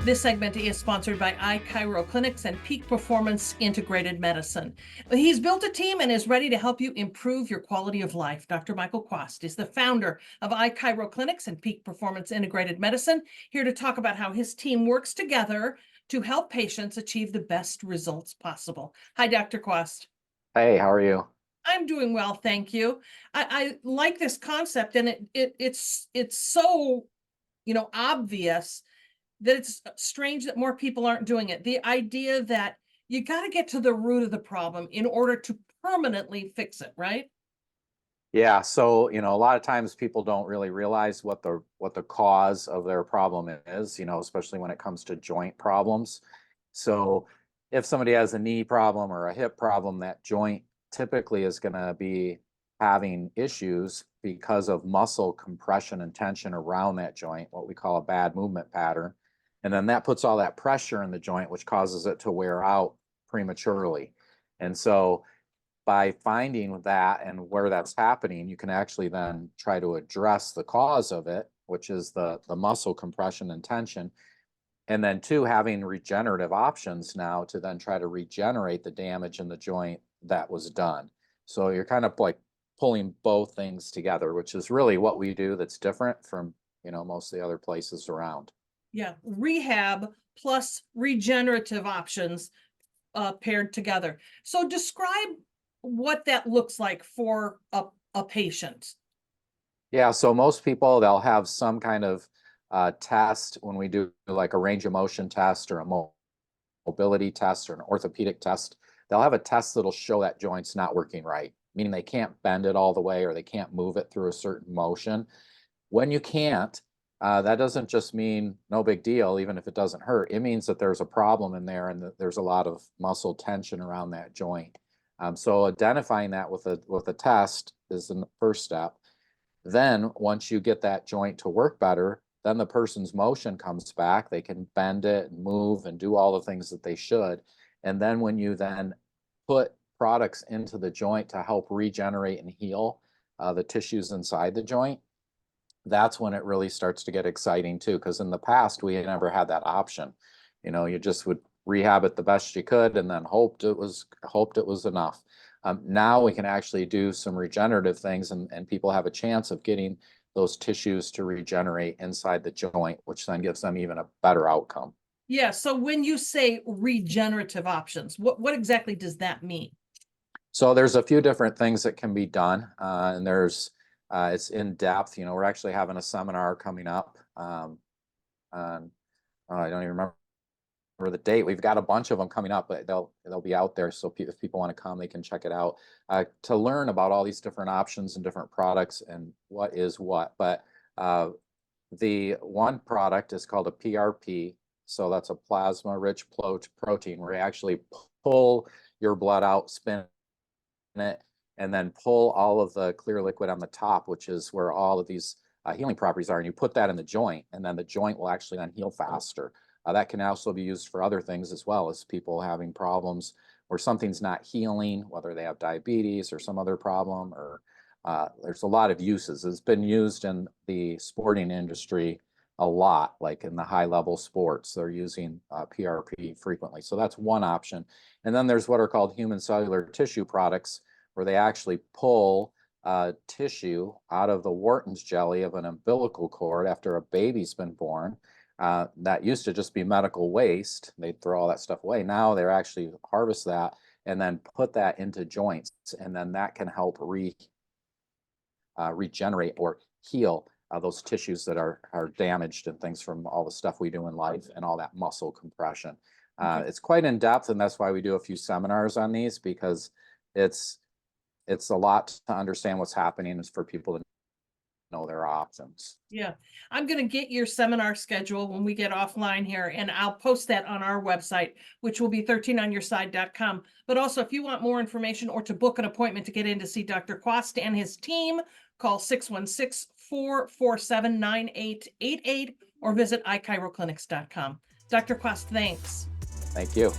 This segment is sponsored by iChiro Clinics and Peak Performance Integrated Medicine. He's built a team and is ready to help you improve your quality of life. Dr. Michael Kwast is the founder of iChiro Clinics and Peak Performance Integrated Medicine, here to talk about how his team works together to help patients achieve the best results possible. Hi, Dr. Kwast. Hey, how are you? I'm doing well, thank you. I like this concept, and it's so obvious that it's strange that more people aren't doing it. The idea that you got to get to the root of the problem in order to permanently fix it, right? Yeah, so a lot of times people don't really realize what the cause of their problem is, especially when it comes to joint problems. So if somebody has a knee problem or a hip problem, that joint typically is going to be having issues because of muscle compression and tension around that joint, what we call a bad movement pattern. And then that puts all that pressure in the joint, which causes it to wear out prematurely. And so by finding that and where that's happening, you can actually then try to address the cause of it, which is the muscle compression and tension. And then two, having regenerative options now to then try to regenerate the damage in the joint that was done. So you're kind of like pulling both things together, which is really what we do that's different from, most of the other places around. Yeah, rehab plus regenerative options paired together. So describe what that looks like for a patient. Yeah, so most people, they'll have some kind of test when we do like a range of motion test or a mobility test or an orthopedic test. They'll have a test that'll show that joint's not working right, meaning they can't bend it all the way or they can't move it through a certain motion. When you can't, that doesn't just mean no big deal, even if it doesn't hurt. It means that there's a problem in there and that there's a lot of muscle tension around that joint. So identifying that with a test is the first step. Then once you get that joint to work better, then the person's motion comes back. They can bend it and move and do all the things that they should. And then when you then put products into the joint to help regenerate and heal the tissues inside the joint, that's when it really starts to get exciting too. Because in the past, we had never had that option. You just would rehab it the best you could and then hoped it was enough. Now we can actually do some regenerative things, and people have a chance of getting those tissues to regenerate inside the joint, which then gives them even a better outcome. Yeah, so when you say regenerative options, what exactly does that mean? So there's a few different things that can be done, and it's in depth. We're actually having a seminar coming up on I don't even remember the date. We've got a bunch of them coming up, but they'll be out there. So if people want to come, they can check it out to learn about all these different options and different products and what is what. But the one product is called a PRP. So that's a plasma rich protein, where you actually pull your blood out, spin it, and then pull all of the clear liquid on the top, which is where all of these healing properties are. And you put that in the joint, and then the joint will actually then heal faster. That can also be used for other things as well, as people having problems where something's not healing, whether they have diabetes or some other problem, or there's a lot of uses. It's been used in the sporting industry a lot, like in the high level sports. They're using PRP frequently. So that's one option. And then there's what are called human cellular tissue products, where they actually pull tissue out of the Wharton's jelly of an umbilical cord after a baby's been born. That used to just be medical waste. They'd throw all that stuff away. Now they're actually harvest that and then put that into joints, and then that can help regenerate or heal those tissues that are damaged and things from all the stuff we do in life and all that muscle compression. Okay. It's quite in depth, and that's why we do a few seminars on these, because it's a lot to understand what's happening, is for people to know their options. Yeah, I'm going to get your seminar schedule when we get offline here, and I'll post that on our website, which will be 13onyourside.com. But also, if you want more information or to book an appointment to get in to see Dr. Kwast and his team, call 616-447-9888 or visit ichiroclinics.com. Dr. Kwast, thanks. Thank you.